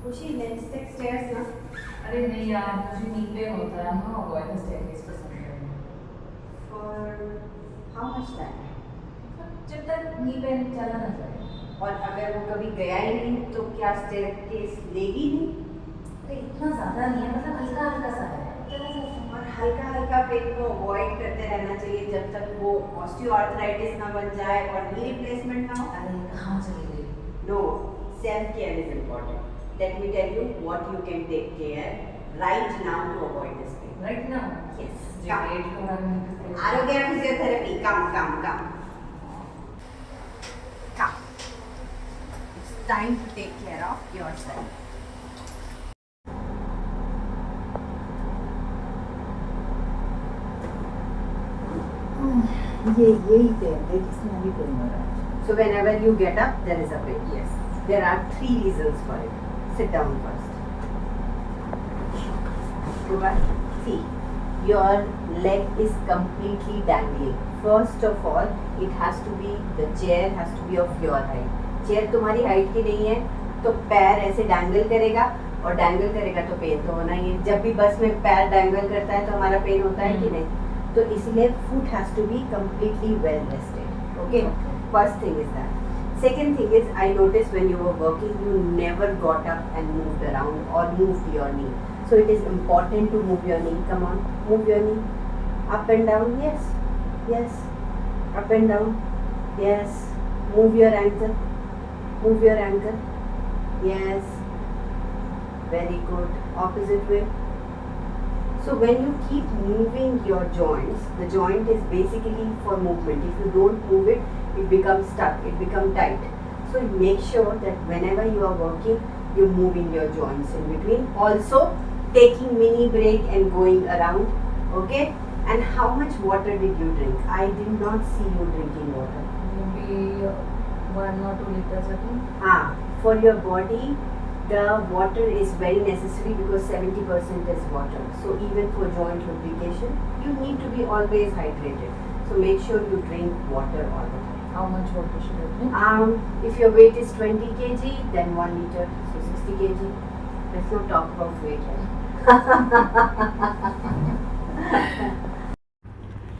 खुशी let's take stairs ना. अरे नहीं यार, मुझे नी पेन होता है ना, अवॉइड द स्टेयरकेस पसंद है. For how much time? जब तक नी पेन चला ना जाए. और अगर वो कभी गया ही नहीं तो क्या स्टेयरकेस लेगी नहीं? अरे इतना ज़्यादा नहीं है, मतलब हल्का हल्का सा है, चला जाता है. और हल्का हल्का पेन को अवॉइड करते रहना चाहिए जब तक वो ऑस्टियोआर्थराइटिस ना बन जाए और नी रिप्लेसमेंट ना हो. अरे कहाँ चली गई? No, self-care is important. Let me tell you what you can take care right now to avoid this pain. Right ना? Yes. जो Come. पेट के बारे में तो फिर- Arogya physiotherapy. Come. Come. It's time to take care of yourself. यही pen है जिसमें अभी पेन हो रहा है. So whenever you get up, there is a pain. Yes. There are 3 reasons for it. Sit down first. Go back. See, your leg is completely dangling. First of all, it has to be, the chair has to be of your height. Chair तुम्हारी height की नहीं है तो पैर ऐसे dangle करेगा और dangle करेगा तो पेन तो होना ही है. जब भी बस में पैर डैंगल करता है तो हमारा पेन होता है कि नहीं? तो इसलिए foot has to be completely well rested. Okay? First thing is that. Second thing is, I noticed when you were working, you never got up and moved around or moved your knee. So it is important to move your knee. Come on, move your knee. Up and down, yes. Up and down, yes. Move your ankle. Yes. Very good. Opposite way. So when you keep moving your joints, the joint is basically for movement. If you don't move it, it becomes stuck, it becomes tight. So make sure that whenever you are working, you're moving your joints in between. Also taking mini break and going around. Okay? And how much water did you drink? I did not see you drinking water. Maybe 1 or 2 liters a day. For your body, the water is very necessary because 70% is water. So even for joint lubrication, you need to be always hydrated. So make sure you drink water all the time. How much water should I drink? If your weight is 20 kg, then 1 liter, so 60 kg. Let's not talk about weight.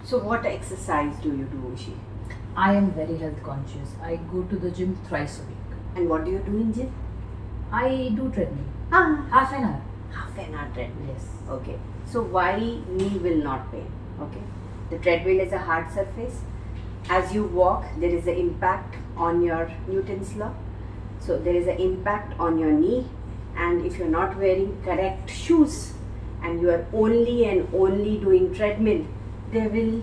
So what exercise do you do, Ushi? I am very health conscious. I go to the gym thrice a week. And what do you do in gym? I do treadmill. Half an hour. Half an hour treadmill. Yes. Okay. So why knee will not pain? Okay. The treadmill is a hard surface. As you walk, there is an impact on your Newton's law. So there is an impact on your knee, and if you're not wearing correct shoes and you are only and only doing treadmill, there will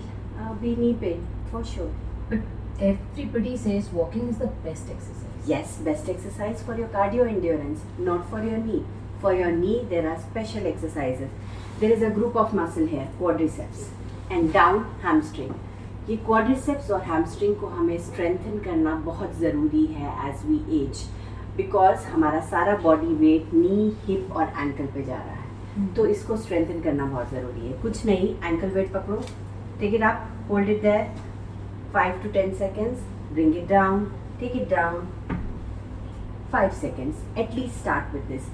be knee pain for sure. But everybody says walking is the best exercise. Yes, best exercise for your cardio endurance, not for your knee. For your knee, there are special exercises. There is a group of muscle here, quadriceps, and down hamstring. ये quadriceps और hamstring को हमें strengthen करना बहुत ज़रूरी है as we age, because हमारा सारा body weight knee, hip और ankle पे जा रहा है. तो इसको strengthen करना बहुत ज़रूरी है. कुछ नहीं, ankle weight पकड़ो, take it up, hold it there, 5 to 10 seconds, bring it down, take it down, 5 seconds. At least start with this.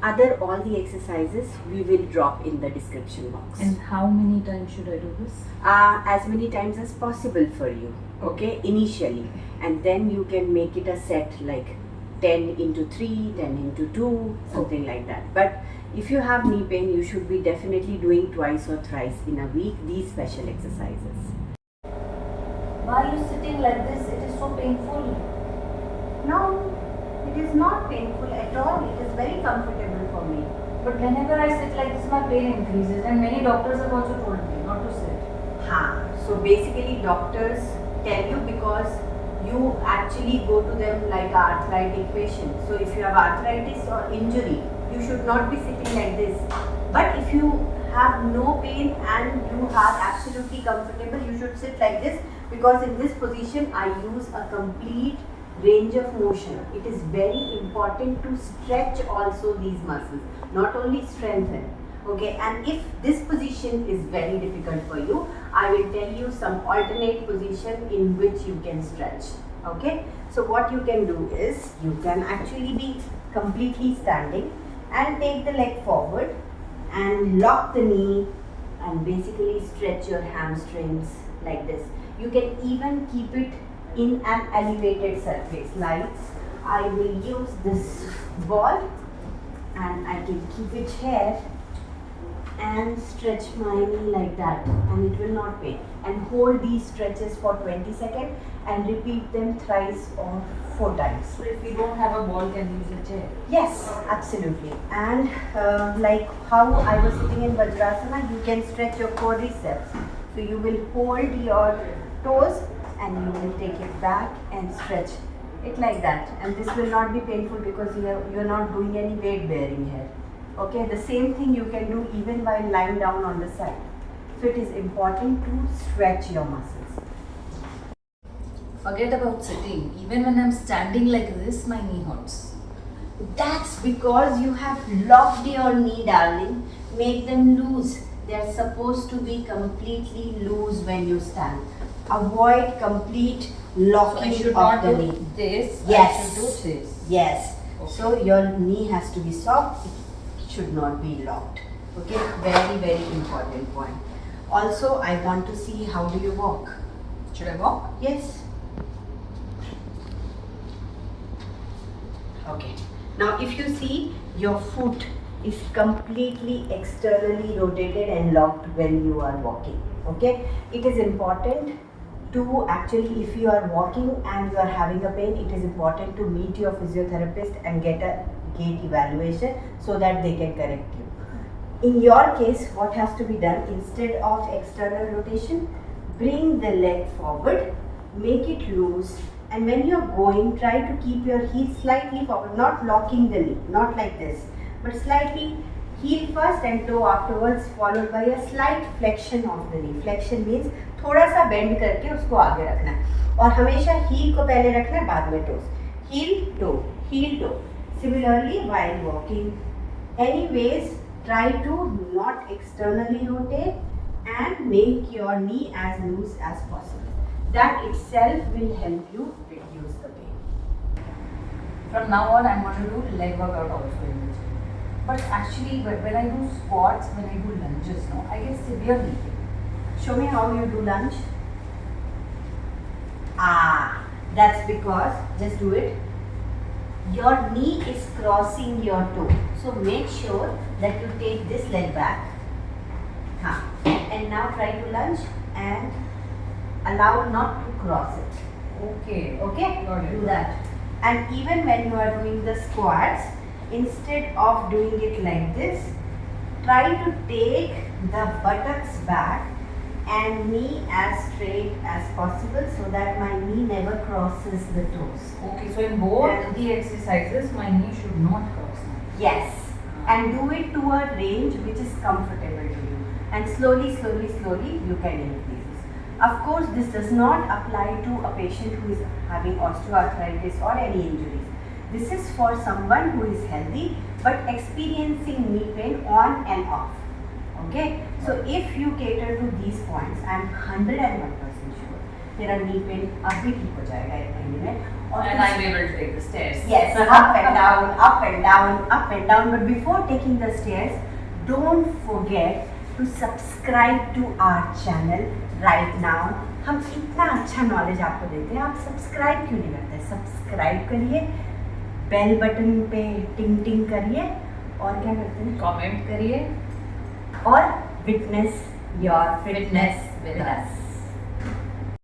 All the exercises we will drop in the description box. And how many times should I do this? As many times as possible for you, okay, initially, and then you can make it a set like 10 into 3, 10 into 2, something like that. But if you have knee pain, you should be definitely doing twice or thrice in a week these special exercises. Why are you sitting like this? It is so painful. No, it is not painful at all. It is very comfortable for me. But whenever I sit like this, my pain increases, and many doctors have also told me not to sit. So basically doctors tell you because you actually go to them like an arthritic patient. So if you have arthritis or injury, you should not be sitting like this. But if you have no pain and you are absolutely comfortable, you should sit like this, because in this position I use a complete range of motion. It is very important to stretch also these muscles, not only strengthen. Okay, and if this position is very difficult for you, I will tell you some alternate position in which you can stretch. Okay, so what you can do is you can actually be completely standing, and take the leg forward and lock the knee and basically stretch your hamstrings like this. You can even keep it in an elevated surface, like I will use this ball and I can keep it here and stretch my knee like that, and it will not pain. And hold these stretches for 20 seconds and repeat them thrice or 4 times. So if we don't have a ball, can we use a chair? Yes, absolutely. And like how I was sitting in Vajrasana, you can stretch your quadriceps. So you will hold your toes and you will take it back and stretch it like that. And this will not be painful because you're not doing any weight bearing here. Okay, the same thing you can do even while lying down on the side. So it is important to stretch your muscles. Forget about sitting. Even when I'm standing like this, my knee hurts. That's because you have locked your knee, darling. Make them loose. They are supposed to be completely loose when you stand. Avoid complete locking I should of not the do knee. this. Yes. I should do this. Yes. Okay. So your knee has to be soft. It should not be locked. Okay. Very, very important point. Also, I want to see how do you walk. Should I walk? Yes. Okay. Now if you see, your foot is completely externally rotated and locked when you are walking. Okay. It is important to actually, if you are walking and you are having a pain, it is important to meet your physiotherapist and get a gait evaluation so that they can correct you. In your case, what has to be done, instead of external rotation, bring the leg forward, make it loose, and when you are going, try to keep your heel slightly forward, not locking the knee, not like this, but slightly heel first and toe afterwards, followed by a slight flexion of the knee. Flexion means थोड़ा सा bend करके उसको आगे रखना है, और हमेशा heel को पहले रखना है, बाद में toes. Heel toe. Similarly, while walking, anyways, try to not externally rotate and make your knee as loose as possible. That itself will help you reduce the pain. From now on, I'm going to do leg workout also in the gym. But actually, when I do squats, when I do lunges, no, I get severe knee pain. Show me how you do lunge. That's because, just do it. Your knee is crossing your toe. So make sure that you take this leg back. And now try to lunge and allow not to cross it. Okay. Okay? Got it. Do that. And even when you are doing the squats, instead of doing it like this, try to take the buttocks back and knee as straight as possible so that my knee never crosses the toes. Okay, so in both the exercises, my knee should not cross. Yes. And do it to a range which is comfortable to you. And slowly you can increase this. Of course, this does not apply to a patient who is having osteoarthritis or any injuries. This is for someone who is healthy but experiencing knee pain on and off. Okay, so if you cater to these points, I am 101% sure तेरा knee pain अभी ठीक हो जाएगा एक महीने में. And I'm able to take the stairs. Yes, up and down, up and down, up and down. But before taking the stairs, don't forget to subscribe to our channel right now. हम इतना अच्छा knowledge आपको देते हैं, आप subscribe क्यों नहीं करते? सब्सक्राइब करिए, बेल बटन पे टिंग टिंग करिए, और क्या करते हैं? Comment करिए और witness your fitness with us.